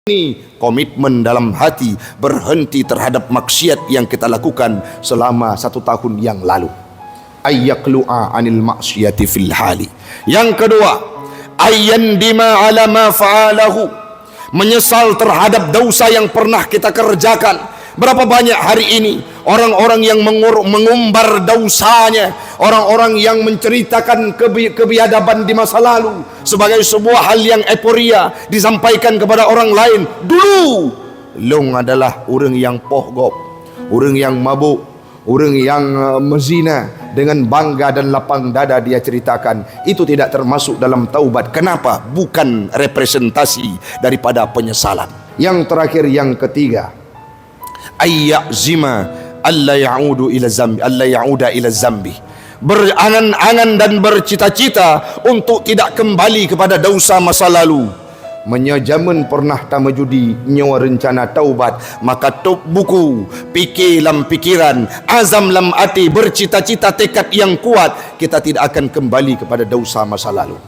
Ini komitmen dalam hati berhenti terhadap maksiat yang kita lakukan selama 1 tahun yang lalu. Ayyaklu'a anil maksiati fil hali. Yang kedua, ayyandima ala ma fa'alahu, menyesal terhadap dosa yang pernah kita kerjakan. Berapa banyak hari ini orang-orang yang mengumbar dosanya, orang-orang yang menceritakan kebiadaban di masa lalu sebagai sebuah hal yang euforia disampaikan kepada orang lain. Dulu long adalah orang yang pohgop, orang yang mabuk, orang yang mezina, dengan bangga dan lapang dada dia ceritakan. Itu tidak termasuk dalam taubat. Kenapa? Bukan representasi daripada penyesalan. Yang terakhir, yang ketiga, ayyazima alla ya'udu ila zambi, alla ya'uda ila zambi, berangan-angan dan bercita-cita untuk tidak kembali kepada dosa masa lalu. Menyajaman pernah tama judi, nyawa rencana taubat, maka top buku, fikir dalam pikiran, azam dalam hati, bercita-cita, tekad yang kuat, kita tidak akan kembali kepada dosa masa lalu.